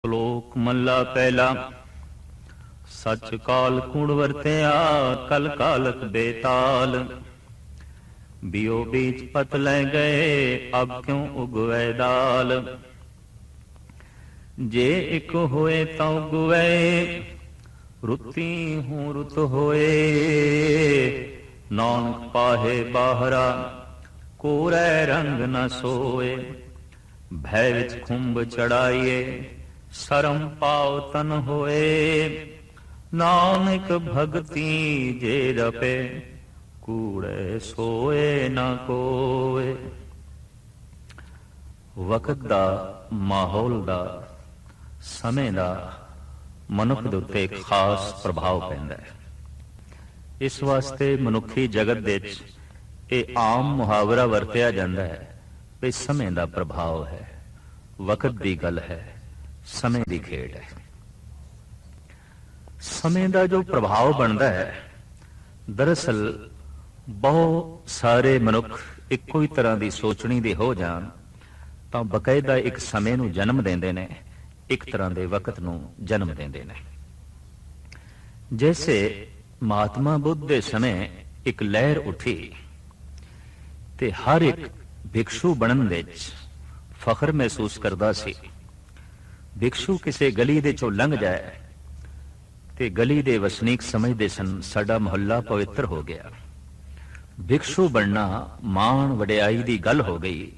ਸ਼ਲੋਕ ਮਹਲਾ ਪਹਿਲਾ। ਸੱਚ ਕਾਲ ਕੂੜ ਵਰਤਿਆ ਕਲ ਕਾਲਕ ਬੇਤਾਲ। ਬਿਓ ਬੀਚ ਪਤ ਲੈ ਗਏ ਅਬ ਕਿਉਂ ਉਗਵੈ ਦਾਲ। ਜੇ ਇਕ ਹੋਏ ਤਾਂ ਉਗਵੈ ਰੁੱਤੀ ਹੂੰ ਰੁੱਤ ਹੋਏ। ਨਾਨਕ ਪਾਹੇ ਬਾਹਰਾ ਕੋਰੈ ਰੰਗ ਨ ਸੋਏ। ਭੈ ਵਿੱਚ ਖੁੰਭ ਚੜਾਈਏ ਸਰਮ ਪਾਉ ਤਨ ਹੋਏ। ਨਾਨਕ ਭਗਤੀ ਜੇ ਰਪੇ ਕੂੜੇ ਸੋਏ ਨਾ ਕੋਏ। ਵਕਤ ਦਾ, ਮਾਹੌਲ ਦਾ, ਸਮੇਂ ਦਾ ਮਨੁੱਖ ਦੇ ਉੱਤੇ ਇੱਕ ਖਾਸ ਪ੍ਰਭਾਵ ਪੈਂਦਾ ਹੈ। ਇਸ ਵਾਸਤੇ ਮਨੁੱਖੀ ਜਗਤ ਦੇ ਵਿੱਚ ਇਹ ਆਮ ਮੁਹਾਵਰਾ ਵਰਤਿਆ ਜਾਂਦਾ ਹੈ ਵੀ ਸਮੇਂ ਦਾ ਪ੍ਰਭਾਵ ਹੈ, ਵਕਤ ਦੀ ਗੱਲ ਹੈ, ਸਮੇਂ ਦੀ ਖੇਡ ਹੈ। ਸਮੇਂ ਦਾ ਜੋ ਪ੍ਰਭਾਵ ਬਣਦਾ ਹੈ, ਦਰਅਸਲ ਬਹੁਤ ਸਾਰੇ ਮਨੁੱਖ ਇੱਕੋ ਹੀ ਤਰ੍ਹਾਂ ਦੀ ਸੋਚਣੀ ਦੇ ਹੋ ਜਾਣ ਤਾਂ ਬਕਾਇਦਾ ਇੱਕ ਸਮੇਂ ਨੂੰ ਜਨਮ ਦਿੰਦੇ ਨੇ, ਇੱਕ ਤਰ੍ਹਾਂ ਦੇ ਵਕਤ ਨੂੰ ਜਨਮ ਦਿੰਦੇ ਨੇ। ਜੈਸੇ ਮਹਾਤਮਾ ਬੁੱਧ ਦੇ ਸਮੇਂ ਇੱਕ ਲਹਿਰ ਉੱਠੀ ਤੇ ਹਰ ਇੱਕ ਭਿਕਸ਼ੂ ਬਣਨ ਵਿੱਚ ਫਖਰ ਮਹਿਸੂਸ ਕਰਦਾ ਸੀ। ਭਿਕਸ਼ੂ ਕਿਸੇ ਗਲੀ ਦੇ ਚੋਂ ਲੰਘ ਜਾਏ ਤੇ ਗਲੀ ਦੇ ਵਸਨੀਕ ਸਮਝਦੇ ਸਨ ਸਾਡਾ ਮੁਹੱਲਾ ਪਵਿੱਤਰ ਹੋ ਗਿਆ। ਭਿਕਸ਼ੂ ਬਣਨਾ ਮਾਣ ਵਡਿਆਈ ਦੀ ਗੱਲ ਹੋ ਗਈ।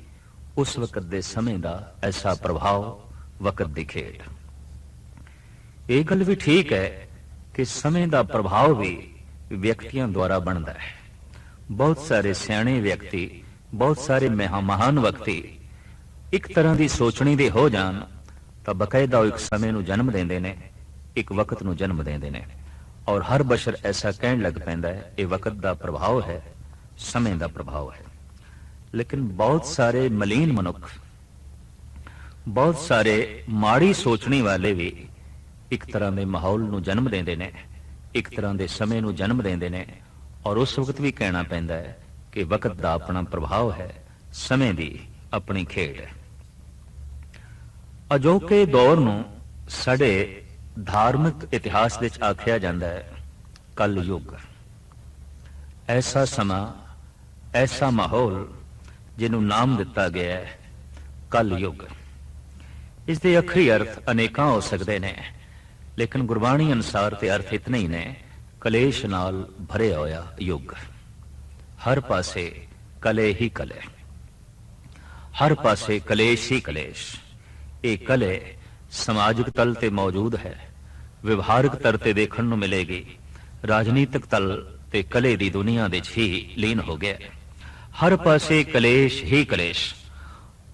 ਉਸ ਵਕਤ ਦੇ ਸਮੇਂ ਦਾ ਐਸਾ ਪ੍ਰਭਾਵ, ਵਕਤ ਦੀ ਖੇਡ। ਇਹ ਗੱਲ ਵੀ ਠੀਕ ਹੈ ਕਿ ਸਮੇਂ ਦਾ ਪ੍ਰਭਾਵ ਵੀ ਵਿਅਕਤੀਆਂ ਦੁਆਰਾ ਬਣਦਾ ਹੈ। ਬਹੁਤ ਸਾਰੇ ਸਿਆਣੇ ਵਿਅਕਤੀ, ਬਹੁਤ ਸਾਰੇ ਮਹਾਨ ਵਿਅਕਤੀ ਇੱਕ ਤਰ੍ਹਾਂ ਦੀ ਸੋਚਣੀ ਦੇ ਹੋ ਜਾਣ ਤਾਂ ਬਕਾਇਦਾ ਉਹ ਇੱਕ ਸਮੇਂ ਨੂੰ ਜਨਮ ਦਿੰਦੇ ਨੇ, ਇੱਕ ਵਕਤ ਨੂੰ ਜਨਮ ਦਿੰਦੇ ਨੇ। ਔਰ ਹਰ ਬਸ਼ਰ ਐਸਾ ਕਹਿਣ ਲੱਗ ਪੈਂਦਾ ਹੈ ਇਹ ਵਕਤ ਦਾ ਪ੍ਰਭਾਵ ਹੈ, ਸਮੇਂ ਦਾ ਪ੍ਰਭਾਵ ਹੈ। ਲੇਕਿਨ ਬਹੁਤ ਸਾਰੇ ਮਲੀਨ ਮਨੁੱਖ, ਬਹੁਤ ਸਾਰੇ ਮਾੜੀ ਸੋਚਣੀ ਵਾਲੇ ਵੀ ਇੱਕ ਤਰ੍ਹਾਂ ਦੇ ਮਾਹੌਲ ਨੂੰ ਜਨਮ ਦਿੰਦੇ ਨੇ, ਇੱਕ ਤਰ੍ਹਾਂ ਦੇ ਸਮੇਂ ਨੂੰ ਜਨਮ ਦਿੰਦੇ ਨੇ। ਔਰ ਉਸ ਵਕਤ ਵੀ ਕਹਿਣਾ ਪੈਂਦਾ ਹੈ ਕਿ ਵਕਤ ਦਾ ਆਪਣਾ ਪ੍ਰਭਾਵ ਹੈ, ਸਮੇਂ ਦੀ ਆਪਣੀ ਖੇਡ ਹੈ। ਅਜੋਕੇ ਦੌਰ ਨੂੰ ਸਾਡੇ ਧਾਰਮਿਕ ਇਤਿਹਾਸ ਵਿੱਚ ਆਖਿਆ ਜਾਂਦਾ ਹੈ ਕਲ ਯੁੱਗ। ਐਸਾ ਸਮਾਂ, ਐਸਾ ਮਾਹੌਲ ਜਿਹਨੂੰ ਨਾਮ ਦਿੱਤਾ ਗਿਆ ਹੈ ਕਲ ਯੁੱਗ। ਇਸ ਦੇ ਅੱਖਰੀ ਅਰਥ ਅਨੇਕਾਂ ਹੋ ਸਕਦੇ ਨੇ, ਲੇਕਿਨ ਗੁਰਬਾਣੀ ਅਨੁਸਾਰ ਤੇ ਅਰਥ ਇਤਨੇ ਹੀ ਨੇ, ਕਲੇਸ਼ ਨਾਲ ਭਰਿਆ ਹੋਇਆ ਯੁੱਗ। ਹਰ ਪਾਸੇ ਕਲੇ ਹੀ ਕਲੇ, ਹਰ ਪਾਸੇ ਕਲੇਸ਼ ਹੀ ਕਲੇਸ਼। ਇਹ ਕਲੇ ਸਮਾਜਿਕ ਤਲ ਤੇ ਮੌਜੂਦ ਹੈ, ਵਿਵਹਾਰਿਕ ਤਲ ਤੇ ਦੇਖਣ ਨੂੰ ਮਿਲੇਗੀ, ਰਾਜਨੀਤਿਕ ਤਲ ਤੇ ਕਲੇ ਦੀ ਦੁਨੀਆ ਵਿੱਚ ਹੀ ਲੀਨ ਹੋ ਗਿਆ। ਹਰ ਪਾਸੇ ਕਲੇਸ਼ ਹੀ ਕਲੇਸ਼,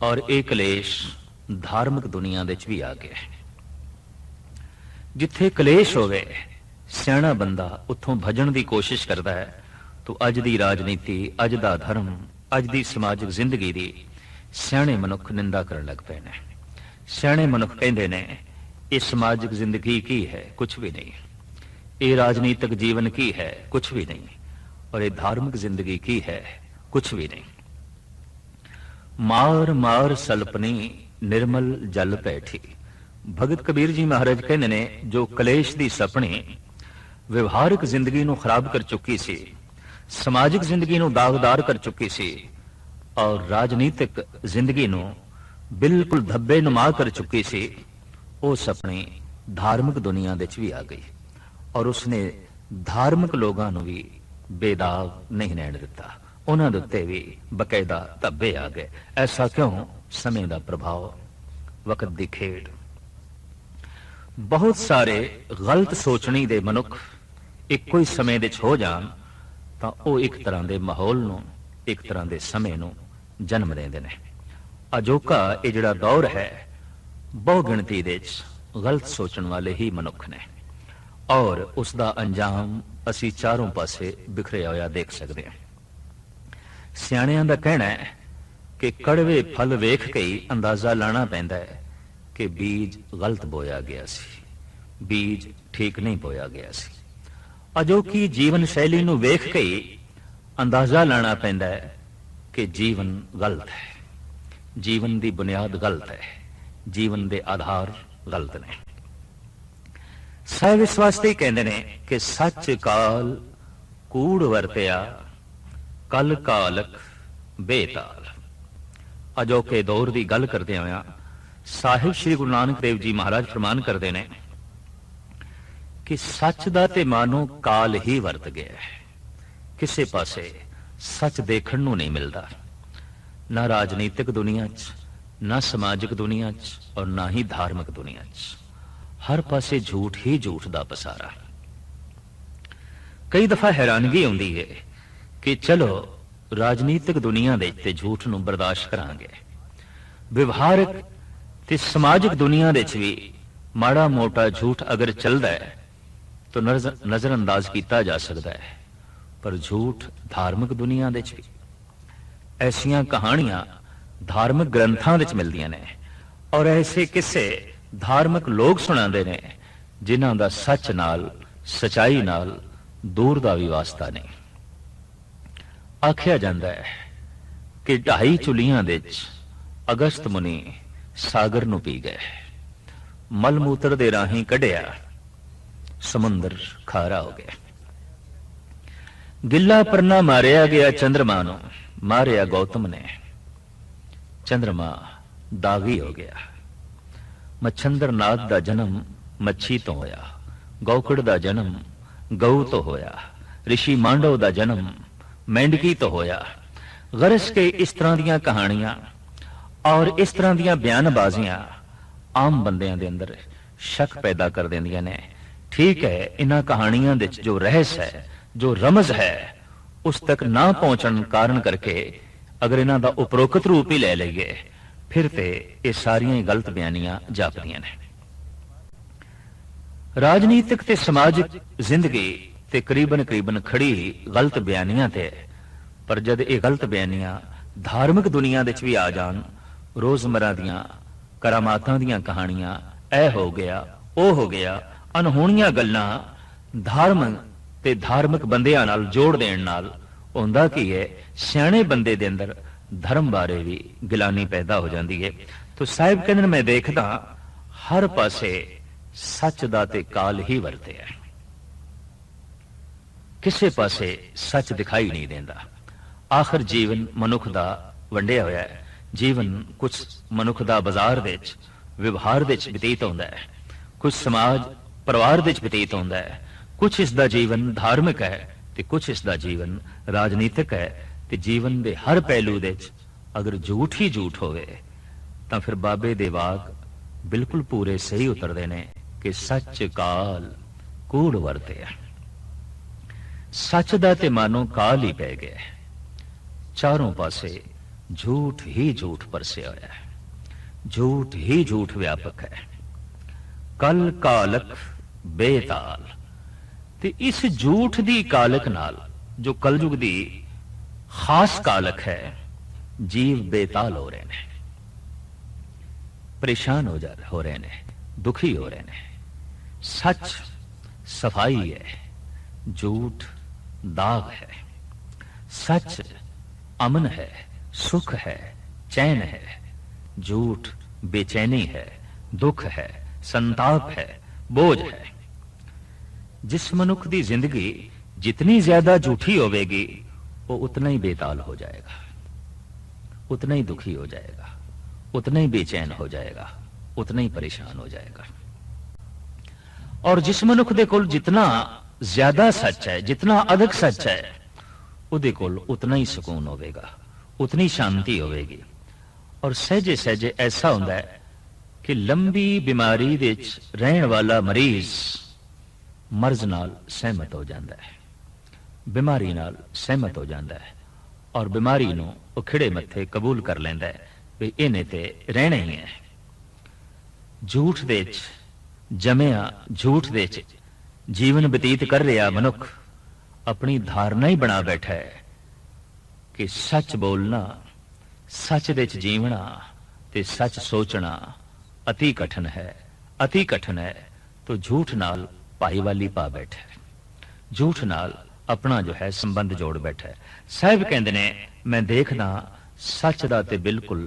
ਔਰ ਇਹ ਕਲੇਸ਼ ਧਾਰਮਿਕ ਦੁਨੀਆ ਵਿੱਚ ਵੀ ਆ ਗਿਆ। ਜਿੱਥੇ ਕਲੇਸ਼ ਹੋਵੇ, ਸਿਆਣਾ ਬੰਦਾ ਉੱਥੋਂ ਭੱਜਣ ਦੀ ਕੋਸ਼ਿਸ਼ ਕਰਦਾ ਹੈ। ਤੋ ਅੱਜ ਦੀ ਰਾਜਨੀਤੀ, ਅੱਜ ਦਾ ਧਰਮ, ਅੱਜ ਦੀ ਸਮਾਜਿਕ ਜ਼ਿੰਦਗੀ ਦੀ ਸਿਆਣੇ ਮਨੁੱਖ ਨਿੰਦਾ ਕਰਨ ਲੱਗ ਪਏ ਨੇ। ਸਿਆਣੇ ਮਨੁੱਖ ਕਹਿੰਦੇ ਨੇ ਇਹ ਸਮਾਜਿਕ ਜ਼ਿੰਦਗੀ ਕੀ ਹੈ? ਕੁਛ ਵੀ ਨਹੀਂ। ਇਹ ਰਾਜਨੀਤਿਕ ਜੀਵਨ ਕੀ ਹੈ? ਕੁਛ ਵੀ ਨਹੀਂ। ਔਰ ਇਹ ਧਾਰਮਿਕ ਜ਼ਿੰਦਗੀ ਕੀ ਹੈ? ਕੁਛ ਵੀ ਨਹੀਂ। ਮਾਰ ਮਾਰ ਸਲਪਨੀ ਨਿਰਮਲ ਜਲ ਪੈਠੀ। ਭਗਤ ਕਬੀਰ ਜੀ ਮਹਾਰਾਜ ਕਹਿੰਦੇ ਨੇ ਜੋ ਕਲੇਸ਼ ਦੀ ਸਪਣੀ ਵਿਵਹਾਰਿਕ ਜ਼ਿੰਦਗੀ ਨੂੰ ਖਰਾਬ ਕਰ ਚੁੱਕੀ ਸੀ, ਸਮਾਜਿਕ ਜ਼ਿੰਦਗੀ ਨੂੰ ਦਾਗਦਾਰ ਕਰ ਚੁੱਕੀ ਸੀ, ਔਰ ਰਾਜਨੀਤਿਕ ਜ਼ਿੰਦਗੀ ਨੂੰ ਬਿਲਕੁਲ ਧੱਬੇ ਨੁਮਾ ਕਰ ਚੁੱਕੀ ਸੀ, ਉਹ ਸਪਣੀ ਧਾਰਮਿਕ ਦੁਨੀਆ ਵਿੱਚ ਵੀ ਆ ਗਈ। ਔਰ ਉਸਨੇ ਧਾਰਮਿਕ ਲੋਕਾਂ ਨੂੰ ਵੀ ਬੇਦਾਗ ਨਹੀਂ ਰਹਿਣ ਦਿੱਤਾ, ਉਹਨਾਂ ਦੇ ਉੱਤੇ ਵੀ ਬਕਾਇਦਾ ਧੱਬੇ ਆ ਗਏ। ਐਸਾ ਕਿਉਂ? ਸਮੇਂ ਦਾ ਪ੍ਰਭਾਵ, ਵਕਤ ਦੀ ਖੇਡ। ਬਹੁਤ ਸਾਰੇ ਗਲਤ ਸੋਚਣੀ ਦੇ ਮਨੁੱਖ ਇੱਕੋ ਹੀ ਸਮੇਂ ਵਿੱਚ ਹੋ ਜਾਣ ਤਾਂ ਉਹ ਇੱਕ ਤਰ੍ਹਾਂ ਦੇ ਮਾਹੌਲ ਨੂੰ, ਇੱਕ ਤਰ੍ਹਾਂ ਦੇ ਸਮੇਂ ਨੂੰ ਜਨਮ ਦਿੰਦੇ ਨੇ। ਅਜੋਕਾ ਇਹ ਜਿਹੜਾ ਦੌਰ ਹੈ, ਬਹੁ ਗਿਣਤੀ ਦੇ ਵਿੱਚ ਗਲਤ ਸੋਚਣ ਵਾਲੇ ਹੀ ਮਨੁੱਖ ਨੇ, ਔਰ ਉਸ ਦਾ ਅੰਜਾਮ ਅਸੀਂ ਚਾਰੋਂ ਪਾਸੇ ਬਿਖਰਿਆ ਹੋਇਆ ਦੇਖ ਸਕਦੇ ਹਾਂ। ਸਿਆਣਿਆਂ ਦਾ ਕਹਿਣਾ ਹੈ ਕਿ ਕੜਵੇ ਫਲ ਵੇਖ ਕੇ ਹੀ ਅੰਦਾਜ਼ਾ ਲਾਣਾ ਪੈਂਦਾ ਹੈ ਕਿ ਬੀਜ ਗਲਤ ਬੋਇਆ ਗਿਆ ਸੀ, ਬੀਜ ਠੀਕ ਨਹੀਂ ਬੋਇਆ ਗਿਆ ਸੀ। ਅਜੋਕੀ ਜੀਵਨ ਸ਼ੈਲੀ ਨੂੰ ਵੇਖ ਕੇ ਹੀ ਅੰਦਾਜ਼ਾ ਲਾਣਾ ਪੈਂਦਾ ਹੈ ਕਿ ਜੀਵਨ ਗਲਤ ਹੈ, ਜੀਵਨ ਦੀ ਬੁਨਿਆਦ ਗਲਤ ਹੈ, ਜੀਵਨ ਦੇ ਆਧਾਰ गलत ने। ਸਾਹਿਬ ਇਸ ਵਾਸਤੇ ਹੀ ਕਹਿੰਦੇ ਨੇ ਕਿ ਸੱਚ ਕਾਲ ਕੂੜ ਵਰਤਿਆ ਕਲ ਕਾਲਕ ਬੇਤਾਲ। ਅਜੋਕੇ ਦੌਰ ਦੀ ਗੱਲ ਕਰਦੇ ਹੋਇਆ ਸਾਹਿਬ ਸ੍ਰੀ ਗੁਰੂ ਨਾਨਕ ਦੇਵ ਜੀ ਮਹਾਰਾਜ ਫਰਮਾਨ ਕਰਦੇ ਨੇ ਕਿ ਸੱਚ ਦਾ ਤੇ ਮਾਨੋ ਕਾਲ ਹੀ ਵਰਤ ਗਿਆ ਹੈ। ਕਿਸੇ ਪਾਸੇ ਸੱਚ ਦੇਖਣ ਨੂੰ ਨਹੀਂ ਮਿਲਦਾ, ਨਾ ਰਾਜਨੀਤਿਕ ਦੁਨੀਆ 'ਚ, ਨਾ ਸਮਾਜਿਕ ਦੁਨੀਆ 'ਚ, ਔਰ ਨਾ ਹੀ ਧਾਰਮਿਕ ਦੁਨੀਆ 'ਚ। हर पासे झूठ ही झूठ का पसारा। कई दफा हैरानगी आउंदी है कि चलो राजनीतिक दुनिया दे ते झूठ नूं बर्दाश्त करांगे, विवहारिक ते समाजिक दुनिया दे च भी माड़ा मोटा झूठ अगर चलदा है तो नजरअंदाज किया जा सकता है, पर झूठ धार्मिक दुनिया दे च भी ऐसियां कहानियां धार्मिक ग्रंथां दे च मिलदियां ने, और ऐसे किस्से धार्मिक लोग सुनाते ने जिन्हां दा सच नाल सच्चाई नाल दूर दा भी वास्ता नहीं। आख्या जाता है कि 2.5 चुलियां दे विच अगस्त मुनि सागर नूं पी गए, मल मूत्र दे राहीं कढ़िया, समुंदर खारा हो गया। गिला परना मारिया गया चंद्रमा नूं, मारिया गौतम ने, चंद्रमा दागी हो गया। मच्छंदर नाथ दा जन्म मच्छी तो होया, गौकड़ दा जन्म गऊ तो होया, ऋषि मांडव दा जन्म मेंढकी तो होया। गरज के इस तरह दीयां कहानियां और इस तरह दीयां बयानबाजियां आम बंदियां दे अंदर शक पैदा कर देंदियां ने। ठीक है, इन्हां कहानियां दे जो रहस्य है, जो रमज है, उस तक ना पहुंचण कारण करके अगर इन्हां दा उपरोक्त रूप ही ले लईए फिर ते ये सारियां गलत बयानियां जापदियां ने। राजनीतिक ते समाजिक जिंदगी ते करीबन करीबन खड़ी गलत बयानियां ते, पर जद ये गलत बयानियां धार्मिक दुनिया दे च भी आ जान, रोजमर्रा दियां करामातां दियां कहानियां, ऐ हो गया ओ हो गया, अनहोणियां गल्लां धर्म ते धार्मिक बंदियां नाल जोड़ देण नाल हुंदा की है, सियाणे बंदे दे अंदर धर्म बारे भी गिलानी पैदा हो जाती है। तो साहिब कहते मैं देखदा हर पासे सच दा ते काल ही वरते है, किसी पासे सच दिखाई नहीं देता। आखिर जीवन मनुख दा वंडिया होया है, जीवन कुछ मनुख दा बाजार दे विच व्यवहार दे विच बतीत होंदा है, कुछ समाज परिवार दे विच बतीत होंदा है, कुछ इसदा जीवन धार्मिक है ते कुछ इसदा जीवन राजनीतिक है। ते जीवन दे हर पहलू दे अगर झूठ ही झूठ होवे तां फिर बाबे दे वाग बिल्कुल पूरे सही उतरदे ने कि सच काल कूड़ वरते। सच दा ते मानो काल ही पै गया, चारों पासे झूठ ही झूठ परसिया होया है, झूठ ही झूठ व्यापक है। कल कालक बेताल, ते इस झूठ दी कालक नाल जो कलयुग दी खास कालक है, जीव बेताल हो रहे ने, परेशान हो रहे ने, दुखी हो रहे ने। सच सफाई है, झूठ दाग है। सच अमन है, सुख है, चैन है, झूठ बेचैनी है, दुख है, संताप है, बोझ है। जिस मनुख की जिंदगी जितनी ज्यादा झूठी होवेगी वो उतना ही बेताल हो जाएगा, उतना ही दुखी हो जाएगा, उतना ही बेचैन हो जाएगा, उतना ही परेशान हो जाएगा। और जिस मनुख दे कोल जितना ज्यादा सच है, जितना अधिक सच है, उहदे कोल उतना ही सुकून होवेगा, उतनी शांति होवेगी। और सहजे सहजे ऐसा होता है कि लंबी बीमारी दे विच रहण वाला मरीज मर्ज नाल सहमत हो जाता है, बीमारी नाल सहमत हो जाता है, और बीमारी नूं वो खिड़े मत्थे कबूल कर लेंदा है भी इन्हें ते रहना ही है। झूठ दे विच जमिया, झूठ दे विच जीवन बतीत कर रहा मनुख अपनी धारणा ही बना बैठा है कि सच बोलना, सच दे विच जीवना ते सच सोचना अति कठिन है, अति कठिन है। तो झूठ नाल भाईवाली पा बैठा है, झूठ नाल अपना जो है संबंध जोड़ बैठा है। साहिब कहते ने मैं देखना सच दा ते बिल्कुल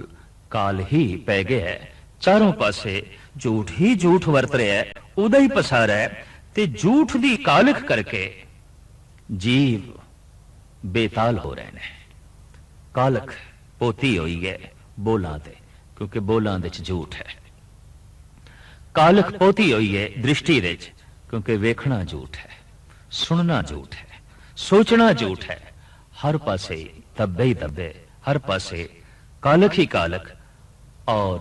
काल ही पै गया है, चारों पासे झूठ ही झूठ वरत रहा है, उदा ही पसारा है, ते झूठ दी कालख करके जीव बेताल हो रहे हैं। कालख पोती हुई है बोलां ते, क्योंकि बोलां दे च झूठ है। कालख पोती हुई है दृष्टि दे च, क्योंकि वेखना झूठ है, सुनना झूठ है, सोचना झूठ है। हर पासे धब्बे ही धब्बे, हर पासे कालख ही कालख। और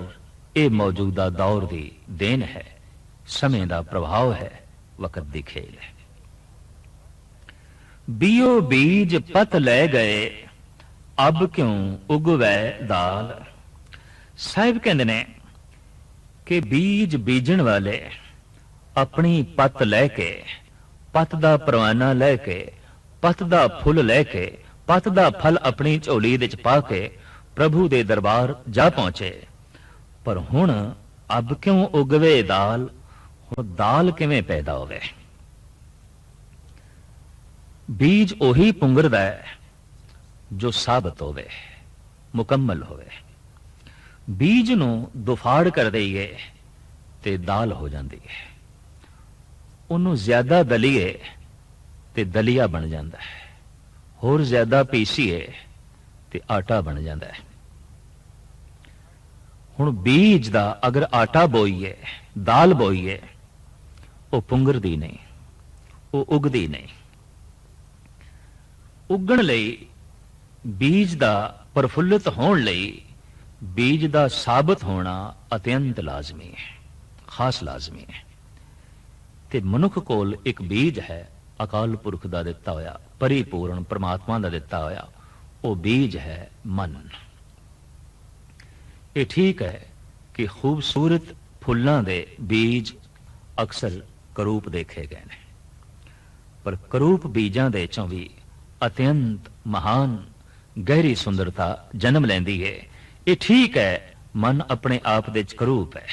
ये मौजूदा दौर की देन है, समय का प्रभाव है, वक्त की खेल है। बीओ बीज पत ले गए, अब क्यों उगवै दाल। साहिब कहते ने कि बीज बीजण वाले अपनी पत लैके, पत दा परवाना लैके, पत दा फुल लैके, पत दा फल अपनी झोली दे च पा के प्रभु दे दरबार जा पहुंचे। पर हुण अब क्यों उगवे दाल, हुण दाल किवें पैदा होवे। बीज ओही पुंगरदा है जो साबित होवे, मुकम्मल होवे। बीज नूं दुफाड़ कर दईए ते दाल हो जाती है, उन्हों ज्यादा दलीए ते दलिया बन जाता है, होर ज्यादा पीसीए ते आटा बन जाता है। हुण बीज दा अगर आटा बोईए, दाल बोईए, वो पुंगरदी नहीं, वो उगदी नहीं। उगण लई बीज दा प्रफुल्लित होण लई बीज दा साबित होना अत्यंत लाजमी है, खास लाजमी है। ते मनुख कोल एक बीज है, अकाल पुरख दा दिता होया, परिपूर्ण परमात्मा दा दिता होया, वो बीज है मन। ये ठीक है कि खूबसूरत फुल्लां दे बीज अक्सर करूप देखे गए हैं, पर करूप बीजां दे चों भी अत्यंत महान गहरी सुंदरता जन्म लैंदी है। ये ठीक है, मन अपने आप दे करूप है,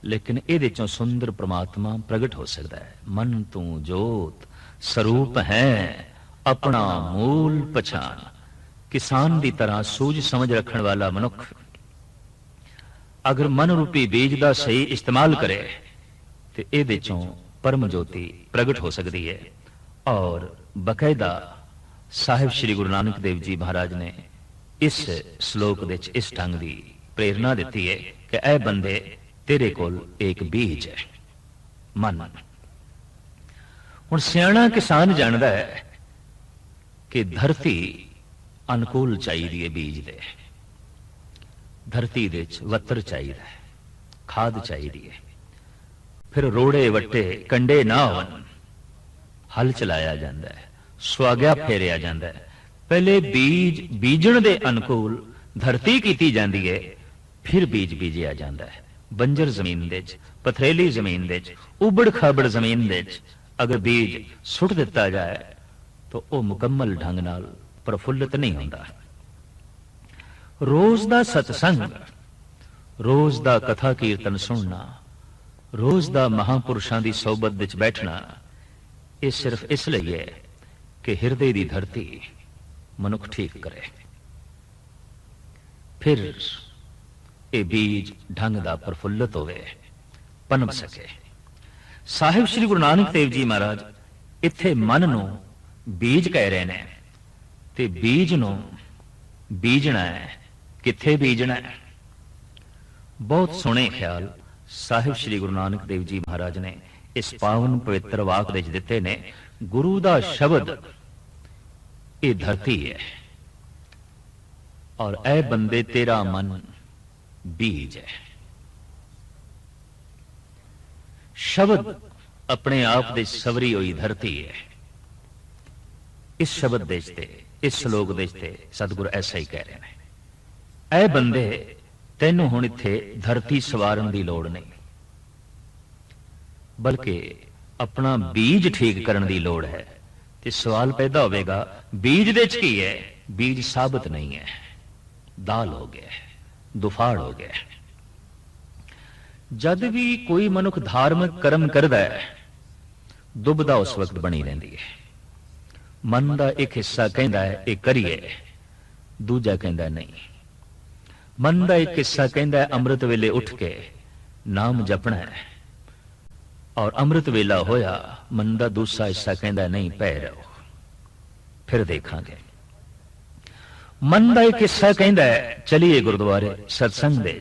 लेकिन ये चों सुंदर परमात्मा प्रगट हो सकता है। मन तू जोत स्वरूप है अपना मूल पछान। किसान की तरह सूझ समझ रखने वाला मनुख अगर मन रूपी बीज का सही इस्तेमाल करे तो ये चों परम ज्योति प्रगट हो सकती है। और बकायदा साहिब श्री गुरु नानक देव जी महाराज ने इस श्लोक दे इस ढंग की प्रेरणा दी है कि ऐ बंदे तेरे कोल एक बीज है, मन। हुण सियाणा किसान जानता है कि धरती अनुकूल चाहिए, बीज दे धरती दे वत्तर चाहिए, खाद चाहिए, फिर रोड़े वट्टे कंडे ना होवन, हल चलाया जाता है, सुहाग्या फेरिया जाता है। पहले बीज बीजण दे अनुकूल धरती की जाती है, फिर बीज बीजिया जाता है। बंजर जमीन दे पथरेली जमीन दे उबड़ खाबड़ जमीन दे अगर बीज सुट दिता जाए तो वह मुकम्मल ढंग नाल प्रफुल्लित नहीं होता। रोज दा सत्संग, रोज दा कथा कीर्तन सुनना, रोज दा महापुरुषां दी सोबत विच बैठना, ये सिर्फ इसलिए है कि हिरदे दी धरती मनुख ठीक करे, फिर ये बीज ढंग दा प्रफुल्लित होवे, पनप सके। साहिब श्री गुरु नानक देव जी महाराज इत्थे मन नूं बीज कह रहे ने, ते बीज नूं बीजना है, किथे बीजना है। बहुत सोहने ख्याल साहिब श्री गुरु नानक देव जी महाराज ने इस पावन पवित्र वाक दे दिते ने। गुरु दा शब्द ये धरती है, और ऐ बंदे तेरा मन बीज है। शब्द अपने आप दे सवरी हुई धरती है। इस शब्द देते, इस श्लोक देते सतगुरु ऐसा ही कह रहे हैं, ऐ बंदे तेनू हुण इत्थे धरती सवारन की लोड़ नहीं, बल्कि अपना बीज ठीक करने की लोड़ है। ते सवाल पैदा होगा, बीज दे च की है? बीज साबित नहीं है, दाल हो गया, दुफाड़ हो गया। जद भी कोई मनुख धार्मिक कर्म करता है, दुबदा उस वक्त बनी रहती है। मन का एक हिस्सा कहता है ये करिए, दूजा कहता नहीं। मन का एक हिस्सा कहता है अमृत वेले उठ के नाम जपना है। और अमृत वेला होया, मन का दूसरा हिस्सा कहता नहीं पै रहो, फिर देखांगे। मन का एक हिस्सा कहता है चलिए गुरुद्वारे सत्संग दे,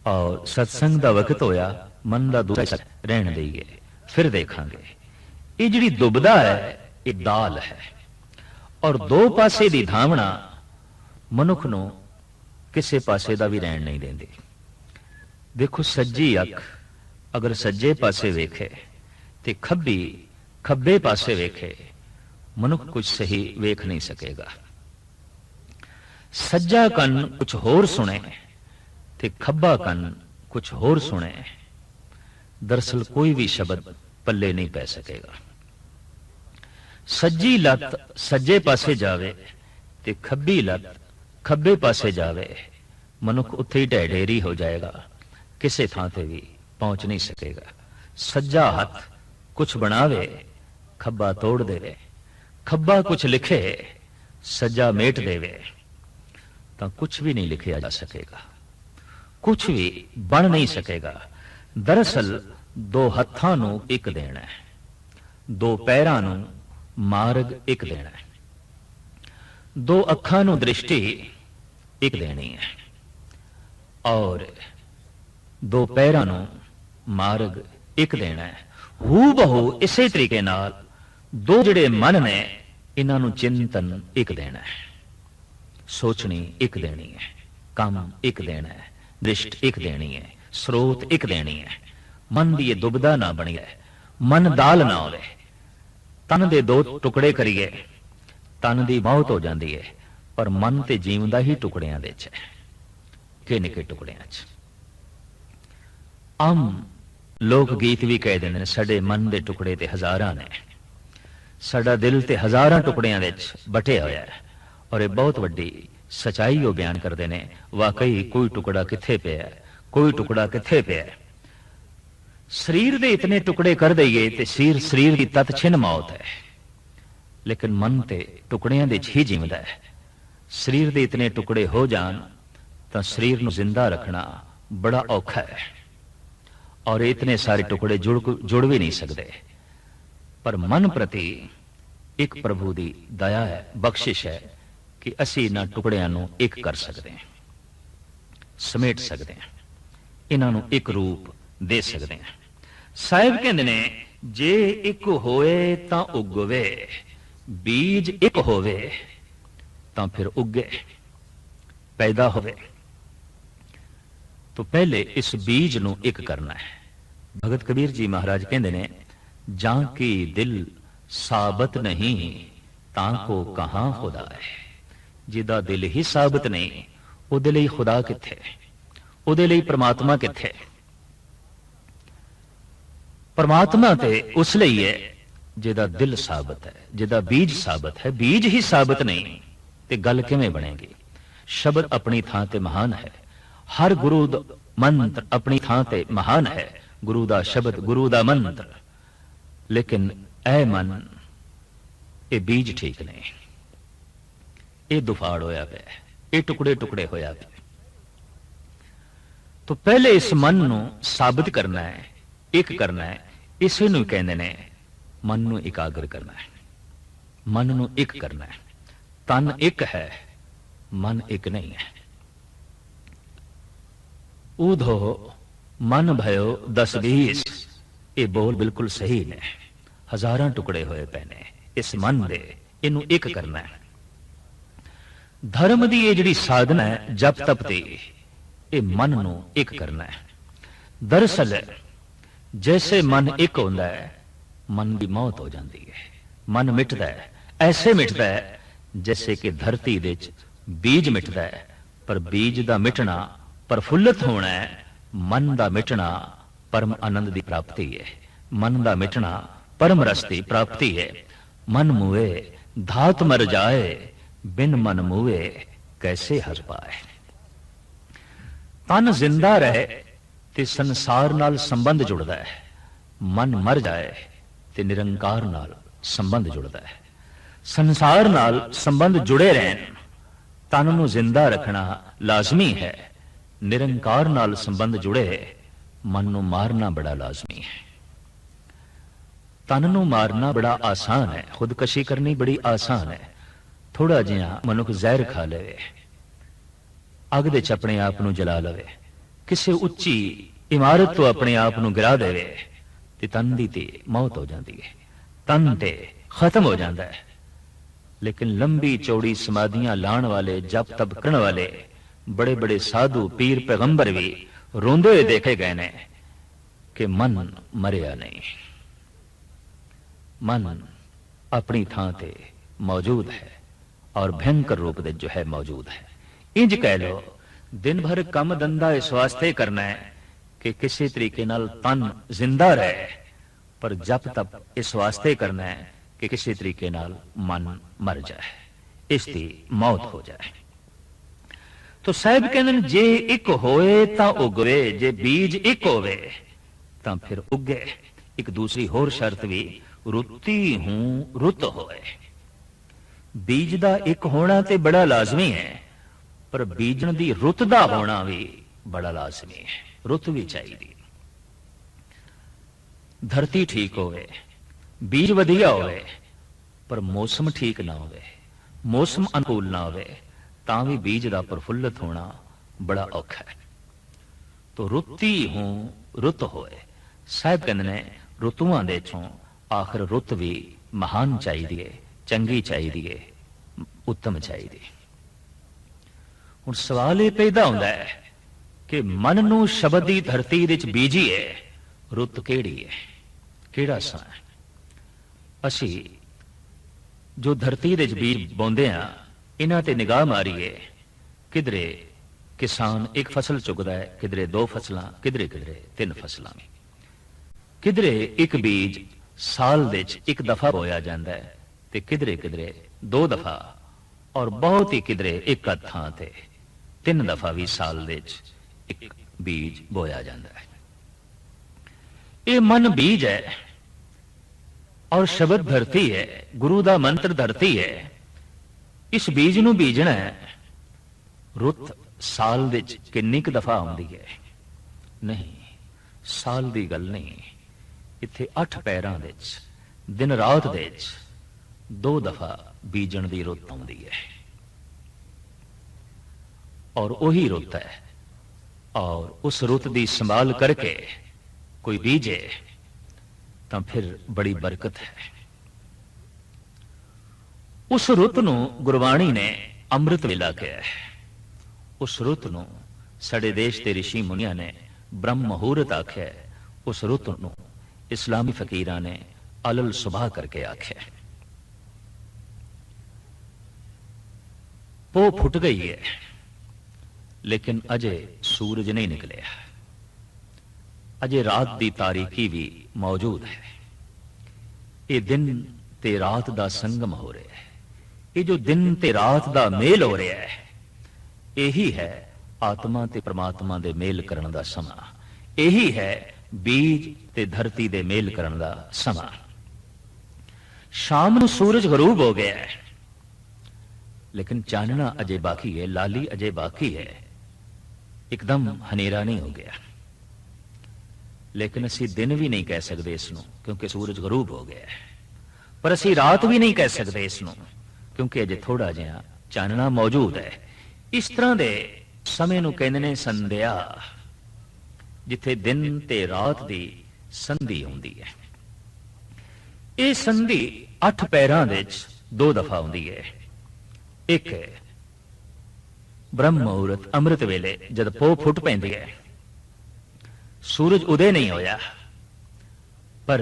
और सत्संग का वक्त होया, मन का दूसरा हिस्सा रहन देइए, फिर देखांगे। ये जिहड़ी दुबदा है ये दाल है, और दो पासे दी धावना मनुख नूं किसी पासे का भी रहन नहीं देंदी। देखो सज्जी अख अगर सज्जे पासे वेखे ते खब्बी खब्बे पासे वेखे, मनुख कुछ सही वेख नहीं सकेगा। सज्जा कन कुछ होर सुने ते खब्बा कन कुछ होर सुने, दरअसल कोई भी शब्द पल्ले नहीं पै सकेगा। सज्जी लत सज्जे पासे जावे ते खब्बी लत खब्बे पासे जावे, मनुख उत्थे ही ढेरी हो जाएगा, किसी थां ते भी पहुंच नहीं सकेगा। सज्जा हथ कुछ बनावे, खब्बा तोड़ देवे, खब्बा कुछ लिखे, सज्जा मेट देवे, तो कुछ भी नहीं लिखा जा सकेगा, कुछ भी बन नहीं सकेगा। दरअसल दो हत्थां नूं एक देना है, दो पैरां नूं मार्ग एक देना है, दो अखां नूं दृष्टि एक देनी है, और दो पैरां नूं मार्ग एक देना है। हू बहु इसे तरीके नाल दो जिहड़े मन ने इन्हां नूं चिंतन एक देना है, सोचनी एक देनी है, काम एक देना है, दृष्ट एक देनी है, स्रोत एक देनी है। मन दी ये दुबदा ना बनी है, मन दाल ना होवे। तन दे दो टुकड़े करिए, तन दी मौत हो जाती है, पर मन ते जीवदा ही टुकड़ियां दे च है, के निके टुकड़ियां च। आम लोक गीत भी कह देंगे साडे मन दे टुकड़े ते हजारां ने, साडा दिल ते हजारां टुकड़ियां दे च बटिया होया है। और ये बहुत वड्डी सच्चाई वो बयान करते हैं। वाकई कोई टुकड़ा किथे पिया, कोई टुकड़ा किथे पिया। शरीर दे इतने टुकड़े कर दईए ते शरीर की तत छिन मौत है, लेकिन मन ते टुकड़ियां दे ही जीवदा है। शरीर दे इतने टुकड़े हो जान तो शरीर नूं जिंदा रखना बड़ा औखा है, और इतने सारे टुकड़े जुड़ भी नहीं सकते। पर मन प्रति एक प्रभु की दया है, बख्शिश है कि असी इन्हां टुकड़ियां नूं एक कर सकते हैं, समेट सकते हैं, इन्हां नूं एक रूप दे सकते हैं। साहिब कहंदे ने जे एक होए तां उगवे, बीज एक होवे तां फिर उगे, पैदा होवे। तो पहले इस बीज नूं एक करना है। भगत कबीर जी महाराज कहंदे ने जां की दिल साबत नहीं तां को कहां खुदा है। जिदा दिल ही साबत नहीं उहदे लई खुदा किथे, उहदे लई परमात्मा किथे। परमात्मा ते उस लई है जिदा दिल साबत है, जिदा बीज साबत है। बीज ही साबत नहीं ते गल किवें बनेगी। शब्द अपनी थां ते महान है, हर गुरु दा मंत्र अपनी थां ते महान है, गुरु दा शब्द गुरु दा मंत्र। लेकिन ऐ मन ये बीज ठीक नहीं, ये दुफाड़ होया पे, ये टुकड़े टुकड़े होया पे। तो पहले इस मन नूं साबित करना है, एक करना है। इसे नूं कहंदे ने मन नूं एकाग्र करना है, मन नूं एक करना है। तन एक है, मन एक नहीं है। ऊधो मन भयो 10-20, ये बोल बिल्कुल सही ने। हजारां टुकड़े होए पैने इस मन दे, इनू एक करना है। धर्म दी ये जिहड़ी साधना है जप तप दी, ये मन नू एक करना है। दरअसल जैसे मन एक होता है, मन की मौत हो जाती है, मन मिटदा है। ऐसे मिटदा है जैसे कि धरती दे बीज मिटदा है, पर बीज दा मिटना प्रफुल्लित होना है, मन दा मिटना परम आनंद की प्राप्ति है। मन दा मिटना परम रस की प्राप्ति है। मन मुए धात मर जाए, बिन मन मुए कैसे हर पाए। तन जिंदा रहे ते संसार नाल संबंध जुड़दा है, मन मर जाए ते निरंकार नाल संबंध जुड़दा है। संसार नाल संबंध जुड़े रहन, तन नूं जिंदा रखना लाजमी है, ਨਿਰੰਕਾਰ ਨਾਲ ਸੰਬੰਧ ਜੁੜੇ, ਮਨ ਨੂੰ ਮਾਰਨਾ ਬੜਾ ਲਾਜ਼ਮੀ ਹੈ। ਤਨ ਨੂੰ ਮਾਰਨਾ ਬੜਾ ਆਸਾਨ ਹੈ, ਖੁਦਕਸ਼ੀ ਕਰਨੀ ਬੜੀ ਆਸਾਨ ਹੈ। ਥੋੜਾ ਜਿਹਾ ਮਨੁੱਖ ਜ਼ਹਿਰ ਖਾ ਲਵੇ, ਅੱਗ ਦੇ ਚ ਆਪਣੇ ਆਪ ਨੂੰ ਜਲਾ ਲਵੇ, ਕਿਸੇ ਉੱਚੀ ਇਮਾਰਤ ਤੋਂ ਆਪਣੇ ਆਪ ਨੂੰ ਗਿਰਾ ਦੇਵੇ, ਤੇ ਤਨ ਦੀ ਤੇ ਮੌਤ ਹੋ ਜਾਂਦੀ ਹੈ, ਤਨ ਤੇ ਖਤਮ ਹੋ ਜਾਂਦਾ ਹੈ। ਲੇਕਿਨ ਲੰਬੀ ਚੌੜੀ ਸਮਾਧੀਆਂ ਲਾਣ ਵਾਲੇ, ਜਪ ਤਪ ਕਰਨ ਵਾਲੇ ਬੜੇ ਬੜੇ ਸਾਧੂ ਪੀਰ ਪੈਗੰਬਰ ਵੀ ਰੋਂਦੇ ਹੋਏ ਦੇਖੇ ਗਏ ਨੇ ਕਿ ਮਨ ਮਰਿਆ ਨਹੀਂ, ਮਨ ਆਪਣੀ ਥਾਂ ਤੇ ਮੌਜੂਦ ਹੈ ਔਰ ਭयंकर रूप ਦੇ ਜੋ ਹੈ ਮੌਜੂਦ ਹੈ। ਇੰਜ ਕਹਿ ਲੋ, ਦਿਨ ਭਰ ਕੰਮ ਧੰਦਾ ਇਸ ਵਾਸਤੇ ਕਰਨਾ ਹੈ ਕਿ ਕਿਸੇ ਤਰੀਕੇ ਨਾਲ ਤਨ ਜ਼ਿੰਦਾ ਰਹੇ, ਪਰ ਜਪ ਤਪ ਇਸ ਵਾਸਤੇ ਕਰਨਾ ਹੈ ਕਿ ਕਿਸੇ ਤਰੀਕੇ ਨਾਲ ਮਨ ਮਰ ਜਾਏ, ਇਸ ਦੀ ਮੌਤ ਹੋ ਜਾਏ। ਤੋ ਸਾਹਿਬ ਕਹਿੰਦੇ ਨੇ ਜੇ ਇੱਕ ਹੋਏ ਤਾਂ ਉਗਵੇ, ਜੇ ਬੀਜ ਇੱਕ ਹੋਵੇ ਤਾਂ ਫਿਰ ਉੱਗੇ। ਇੱਕ ਦੂਸਰੀ ਹੋਰ ਸ਼ਰਤ ਵੀ, ਰੁੱਤੀ ਹੂੰ ਰੁੱਤ ਹੋਏ। ਬੀਜ ਦਾ ਇੱਕ ਹੋਣਾ ਤੇ ਬੜਾ ਲਾਜ਼ਮੀ ਹੈ, ਪਰ ਬੀਜਣ ਦੀ ਰੁੱਤ ਦਾ ਹੋਣਾ ਵੀ ਬੜਾ ਲਾਜ਼ਮੀ ਹੈ। ਰੁੱਤ ਵੀ ਚਾਹੀਦੀ, ਧਰਤੀ ਠੀਕ ਹੋਵੇ, ਬੀਜ ਵਧੀਆ ਹੋਵੇ, ਪਰ ਮੌਸਮ ਠੀਕ ਨਾ ਹੋਵੇ, ਮੌਸਮ ਅਨੁਕੂਲ ਨਾ ਹੋਵੇ, ਤਾਂ ਵੀ ਬੀਜ ਦਾ ਪ੍ਰਫੁੱਲਤ ਹੋਣਾ ਬੜਾ ਔਖਾ ਹੈ। ਤੋ ਰੁੱਤੀ ਹੂੰ ਰੁੱਤ ਹੋਏ। ਸਾਹਿਬ ਕਹਿੰਦੇ ਨੇ ਰੁੱਤੂਆਂ ਦੇ ਚੋਂ ਆਖਰ ਰੁੱਤ ਵੀ ਮਹਾਨ ਚਾਹੀਦੀ ਹੈ, ਚੰਗੀ ਚਾਹੀਦੀ ਹੈ, ਉੱਤਮ ਚਾਹੀਦੀ। ਹੁਣ ਸਵਾਲ ਇਹ ਪੈਦਾ ਹੁੰਦਾ ਹੈ ਕਿ ਮਨ ਨੂੰ ਸ਼ਬਦ ਦੀ ਧਰਤੀ ਵਿੱਚ ਬੀਜੀਏ, ਰੁੱਤ ਕਿਹੜੀ ਹੈ, ਕਿਹੜਾ ਸਮਾਂ ਹੈ? ਅਸੀਂ ਜੋ ਧਰਤੀ ਦੇ ਬੀਜ ਬੋਂਦੇ ਆ, ਇਹਨਾਂ ਤੇ ਨਿਗਾਹ ਮਾਰੀਏ, ਕਿਧਰੇ ਕਿਸਾਨ ਇੱਕ ਫਸਲ ਚੁਗਦਾ ਹੈ, ਕਿਧਰੇ ਦੋ ਫਸਲਾਂ, ਕਿਧਰੇ ਕਿਧਰੇ ਤਿੰਨ ਫਸਲਾਂ, ਕਿਧਰੇ ਇੱਕ ਬੀਜ ਸਾਲ ਦੇ ਚ ਇੱਕ ਦਫਾ ਬੋਇਆ ਜਾਂਦਾ ਹੈ, ਤੇ ਕਿਧਰੇ ਕਿਧਰੇ ਦੋ ਦਫਾ, ਔਰ ਬਹੁਤ ਹੀ ਕਿਧਰੇ ਇੱਕ ਥਾਂ ਤੇ ਤਿੰਨ ਦਫਾ ਵੀ ਸਾਲ ਦੇ ਚ ਇੱਕ ਬੀਜ ਬੋਇਆ ਜਾਂਦਾ ਹੈ। ਇਹ ਮਨ ਬੀਜ ਹੈ ਔਰ ਸ਼ਬਦ ਧਰਤੀ ਹੈ, ਗੁਰੂ ਦਾ ਮੰਤਰ ਧਰਤੀ ਹੈ। ਇਸ ਬੀਜ ਨੂੰ ਬੀਜਣਾ ਹੈ। ਰੁੱਤ ਸਾਲ ਦੇ ਚ ਕਿੰਨੀ ਕੁ ਦਫਾ ਆਉਂਦੀ ਹੈ? ਨਹੀਂ, ਸਾਲ ਦੀ ਗੱਲ ਨਹੀਂ। ਇੱਥੇ 8 ਪੈਰਾਂ ਦੇ ਚ, ਦਿਨ ਰਾਤ ਦੇ ਚ 2 ਦਫਾ ਬੀਜਣ ਦੀ ਰੁੱਤ ਆਉਂਦੀ ਹੈ, ਔਰ ਉਹੀ ਰੁੱਤ ਹੈ। ਔਰ ਉਸ ਰੁੱਤ ਦੀ ਸੰਭਾਲ ਕਰਕੇ ਕੋਈ ਬੀਜੇ ਤਾਂ ਫਿਰ ਬੜੀ ਬਰਕਤ ਹੈ। ਉਸ ਰੁੱਤ ਨੂੰ ਗੁਰਬਾਣੀ ਨੇ ਅੰਮ੍ਰਿਤ ਵੇਲਾ ਕਿਹਾ ਹੈ। ਉਸ ਰੁੱਤ ਨੂੰ ਸਾਡੇ ਦੇਸ਼ ਦੇ ਰਿਸ਼ੀ ਮੁਨੀਆਂ ਨੇ ਬ੍ਰਹਮ ਮੁਹੂਰਤ ਆਖਿਆ ਹੈ। ਉਸ ਰੁੱਤ ਨੂੰ ਇਸਲਾਮੀ ਫਕੀਰਾਂ ਨੇ ਅਲਲ ਸੁਬਾਹ ਕਰਕੇ ਆਖਿਆ ਹੈ। ਪੋ ਫੁੱਟ ਗਈ ਹੈ, ਲੇਕਿਨ ਅਜੇ ਸੂਰਜ ਨਹੀਂ ਨਿਕਲਿਆ, ਅਜੇ ਰਾਤ ਦੀ ਤਾਰੀਕੀ ਵੀ ਮੌਜੂਦ ਹੈ। ਇਹ ਦਿਨ ਤੇ ਰਾਤ ਦਾ ਸੰਗਮ ਹੋ ਰਿਹਾ ਹੈ। ਇਹ ਜੋ ਦਿਨ ਤੇ ਰਾਤ ਦਾ ਮੇਲ ਹੋ ਰਿਹਾ ਹੈ, ਇਹੀ ਹੈ ਆਤਮਾ ਤੇ ਪ੍ਰਮਾਤਮਾ ਦੇ ਮੇਲ ਕਰਨ ਦਾ ਸਮਾਂ। ਇਹੀ ਹੈ ਬੀਜ ਤੇ ਧਰਤੀ ਦੇ ਮੇਲ ਕਰਨ ਦਾ ਸਮਾਂ। ਸ਼ਾਮ ਨੂੰ ਸੂਰਜ ਗਰੂਬ ਹੋ ਗਿਆ ਹੈ, ਲੇਕਿਨ ਚਾਨਣਾ ਅਜੇ ਬਾਕੀ ਹੈ, ਲਾਲੀ ਅਜੇ ਬਾਕੀ ਹੈ। ਇੱਕਦਮ ਹਨੇਰਾ ਨਹੀਂ ਹੋ ਗਿਆ, ਲੇਕਿਨ ਅਸੀਂ ਦਿਨ ਵੀ ਨਹੀਂ ਕਹਿ ਸਕਦੇ ਇਸ ਨੂੰ, ਕਿਉਂਕਿ ਸੂਰਜ ਗਰੂਬ ਹੋ ਗਿਆ ਹੈ। ਪਰ ਅਸੀਂ ਰਾਤ ਵੀ ਨਹੀਂ ਕਹਿ ਸਕਦੇ ਇਸ ਨੂੰ, ਕਿਉਂਕਿ ਅਜੇ ਥੋੜਾ ਜਿਹਾ ਚਾਨਣਾ ਮੌਜੂਦ ਹੈ। ਇਸ ਤਰ੍ਹਾਂ ਦੇ ਸਮੇਂ ਨੂੰ ਕਹਿੰਦੇ ਨੇ ਸੰਧਿਆ, ਜਿੱਥੇ ਦਿਨ ਤੇ ਰਾਤ ਦੀ ਸੰਧੀ ਹੁੰਦੀ ਹੈ। ਇਹ ਸੰਧੀ 8 ਪੈਰਾਂ ਦੇ ਵਿੱਚ 2 ਦਫਾ ਹੁੰਦੀ ਹੈ। ਇੱਕ ਹੈ ਬ੍ਰਹਮ ਮੁਹੂਰਤ, ਅੰਮ੍ਰਿਤ ਵੇਲੇ, ਜਦ ਪੋ ਫੁੱਟ ਪੈਂਦੀ ਹੈ, ਸੂਰਜ ਉਦੇ ਨਹੀਂ ਹੋਇਆ, ਪਰ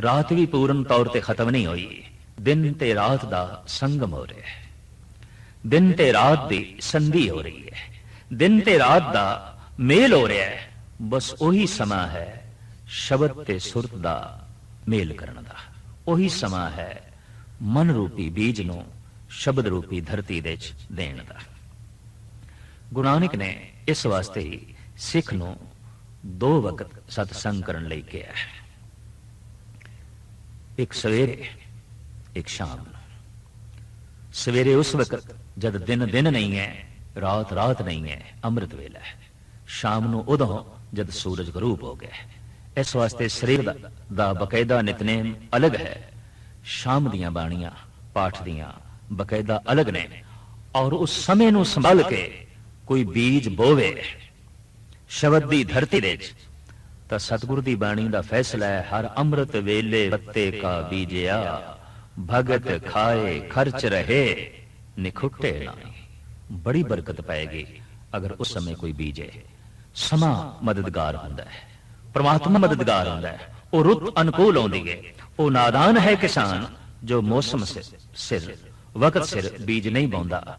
ਰਾਤ ਵੀ ਪੂਰਨ ਤੌਰ ਤੇ ਖਤਮ ਨਹੀਂ ਹੋਈ। ਦਿਨ ਤੇ ਰਾਤ ਦਾ ਸੰਗਮ ਹੋ ਰਿਹਾ ਹੈ, ਦਿਨ ਤੇ ਰਾਤ ਦੀ ਸੰਧੀ ਹੋ ਰਹੀ ਹੈ, ਦਿਨ ਤੇ ਰਾਤ ਦਾ ਮੇਲ ਹੋ ਰਿਹਾ ਹੈ। ਬਸ ਉਹੀ ਸਮਾਂ ਹੈ ਸ਼ਬਦ ਤੇ ਸੁਰਤ ਦਾ ਮੇਲ ਕਰਨ ਦਾ। ਉਹੀ ਸਮਾਂ ਹੈ ਮਨ ਰੂਪੀ ਬੀਜ ਨੂੰ ਸ਼ਬਦ ਰੂਪੀ ਧਰਤੀ ਦੇ ਚ ਦੇਣ ਦਾ। ਗੁਰੂ ਨਾਨਕ ਨੇ ਇਸ ਵਾਸਤੇ ਹੀ ਸਿੱਖ ਨੂੰ 2 ਵਕਤ ਸਤਸੰਗ ਕਰਨ ਲਈ ਕਿਹਾ ਹੈ, ਇੱਕ ਸਵੇਰੇ, ਇੱਕ ਸ਼ਾਮ ਨੂੰ। ਸਵੇਰੇ ਉਸ ਵਕਤ ਜਦ ਦਿਨ ਨਹੀਂ ਹੈ, ਰਾਤ ਰਾਤ ਨਹੀਂ ਹੈ, ਅੰਮ੍ਰਿਤ ਵੇਲਾ ਹੈ। ਸ਼ਾਮ ਨੂੰ ਉਦੋਂ ਜਦ ਸੂਰਜ ਗਰੂਪ ਹੋ ਗਿਆ। ਇਸ ਵਾਸਤੇ ਸਰੀਰ ਦਾ ਬਕਾਇਦਾ ਨਿਤਨੇਮ ਅਲੱਗ ਹੈ। ਸ਼ਾਮ ਦੀਆਂ ਬਾਣੀਆਂ ਪਾਠ ਦੀਆਂ ਬਕਾਇਦਾ ਅਲੱਗ ਨੇ। ਔਰ ਉਸ ਸਮੇਂ ਨੂੰ ਸੰਭਾਲ ਕੇ ਕੋਈ ਬੀਜ ਬੋਵੇ ਸ਼ਬਦ ਦੀ ਧਰਤੀ ਦੇ ਵਿੱਚ, ਤਾਂ ਸਤਿਗੁਰ ਦੀ ਬਾਣੀ ਦਾ ਫੈਸਲਾ ਹੈ, ਹਰ ਅੰਮ੍ਰਿਤ ਵੇਲੇ ਪੱਤੇ ਕਾ ਬੀਜਿਆ, ਭਗਤ ਖਾਏ ਖਰਚ ਰਹੇ ਨਿਖੁੱਟੇ ਨਾਹੀ। ਬੜੀ ਬਰਕਤ ਪਾਏਗੀ ਅਗਰ ਉਸ ਸਮੇਂ ਕੋਈ ਬੀਜੇ। ਸਮਾਂ ਮਦਦਗਾਰ ਹੁੰਦਾ ਹੈ, ਪ੍ਰਮਾਤਮਾ ਮਦਦਗਾਰ ਹੁੰਦਾ ਹੈ। ਉਹ ਰੁੱਤ ਅਨੁਕੂਲ ਆਉਂਦੀ ਹੈ। ਉਹ ਨਾਦਾਨ ਹੈ ਕਿਸਾਨ ਜੋ ਮੌਸਮ ਸਿਰ ਵਕਤ ਸਿਰ ਬੀਜ ਨਹੀਂ ਬੋਂਦਾ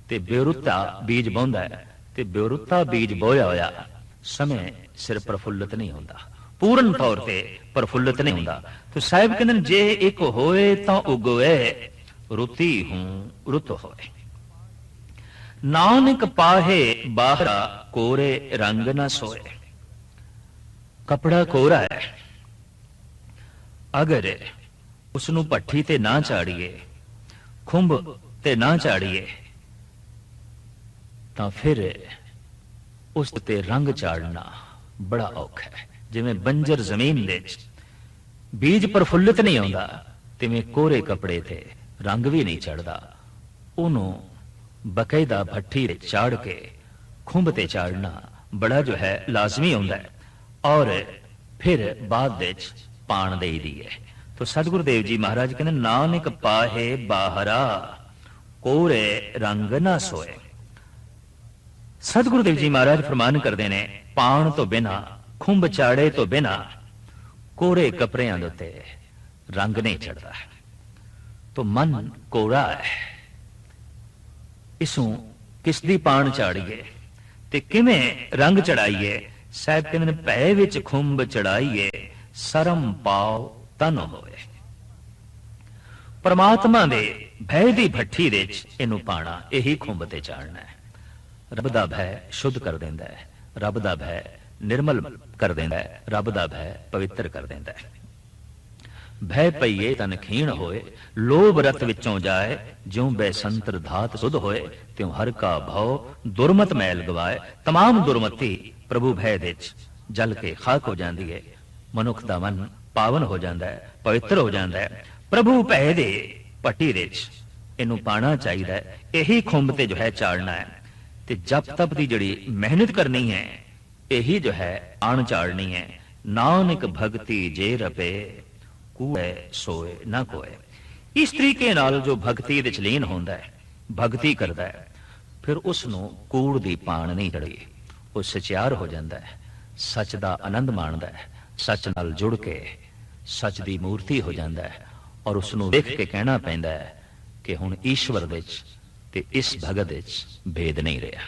ਤੇ ਬੇਰੁੱਤਾ ਬੀਜ ਬੋਂਦਾ ਹੈ, ਤੇ ਬੇਰੁੱਤਾ ਬੀਜ ਬੋਇਆ ਹੋਇਆ ਸਮੇਂ ਸਿਰ ਪ੍ਰਫੁੱਲਤ ਨਹੀਂ ਹੁੰਦਾ, ਪੂਰਨ ਤੌਰ ਤੇ ਪ੍ਰਫੁੱਲਤ ਨਹੀਂ ਹੁੰਦਾ। ਤੇ ਸਾਹਿਬ ਕਹਿੰਦੇ ਨੇ, ਜੇ ਇੱਕ ਹੋਏ ਤਾਂ ਉਗੋਏ, ਰੁੱਤੀ ਹੂੰ ਰੁੱਤ ਹੋਏ। ਨਾਨਕ ਪਾਹੇ ਬਾਹਰਾ ਕੋਰੇ ਰੰਗ ਨਾ ਸੋਏ। ਕਪੜਾ ਕੋਰਾ ਹੈ, ਅਗਰ ਉਸ ਨੂੰ ਭੱਠੀ ਤੇ ਨਾ ਚਾੜੀਏ, ਖੁੰਭ ਤੇ ਨਾ ਚਾੜੀਏ, ਤਾਂ ਫਿਰ ਉਸ ਤੇ ਰੰਗ ਚਾੜਨਾ ਬੜਾ ਔਖਾ ਹੈ। ਜਿਵੇਂ ਬੰਜਰ ਜ਼ਮੀਨ ਦੇ ਵਿੱਚ ਬੀਜ ਪ੍ਰਫੁੱਲਿਤ ਨਹੀਂ ਆਉਂਦਾ, ਤਿਵੇਂ ਕੋਰੇ ਕੱਪੜੇ ਤੇ ਰੰਗ ਵੀ ਨਹੀਂ ਚੜਦਾ। ਉਹਨੂੰ ਬਕਾਇਦਾ ਭੱਠੀ ਤੇ ਚਾੜ ਕੇ ਖੁੰਭ ਤੇ ਚਾੜਨਾ ਬੜਾ ਜੋ ਹੈ ਲਾਜ਼ਮੀ ਹੁੰਦਾ ਹੈ। ਔਰ ਫਿਰ ਬਾਅਦ ਵਿੱਚ ਪਾਣ ਦੇਈਦੀ ਹੈ। तो सतगुरु देव जी महाराज कहते नानक पाहे बाहरा कोरे रंग ना सोए। सतगुरु देव जी महाराज फरमान करते ने, पाण तो बिना खुंब चाड़े तो बिना कोरे कपड़ियां दे उत्ते रंग नहीं चढ़ता। तो मन कोरा है, इसू किस दी पाण चाड़ीए ते किवें रंग चढ़ाइए। साहब कहते ने, भय विच खुंब चढ़ाइए सरम पाओ तन होए। परमात्मा दे भय दी भट्ठी दे इनू पाना, यही खुंब ते चाड़ना है। रब दा भय शुद्ध कर देंदा है, रब दा भय निर्मल कर देंदा है, रब दा भय पवित्र कर देंदा है। भय पईए तन खीण होए, लोभ रत विचों जाए, ज्यों बैसंतर धात सुध होए, त्यों हर का भव दुरमत मैल गवाए। तमाम दुरमती प्रभु भय दे जल के खाक हो जाती है। मनुख दा मन पावन हो जाता है, पवित्र हो जाता है। प्रभु भय दे पट्टी दे इनू पाना चाहिए, यही खुंब ते जो है चाड़ना है। ते जप तप की जड़ी मेहनत करनी है, यही जो है आण चाड़नी है। नानक भक्ति जे रपे कूड़े सोए ना कोए। इस तरीके नाल जो भक्ति दे लीन होंदा है, भक्ति करता है, फिर उसनू कूड़ दी पाण नहीं चढ़ी। वो सचियार हो जाता है, सच दा आनंद माणदा है, सच नाल जुड़ के सच दी मूर्ति हो जाता है। और उसनू देख के कहना पैंदा है कि हुण ईश्वर दे ते इस भगत दे भेद नहीं रहा।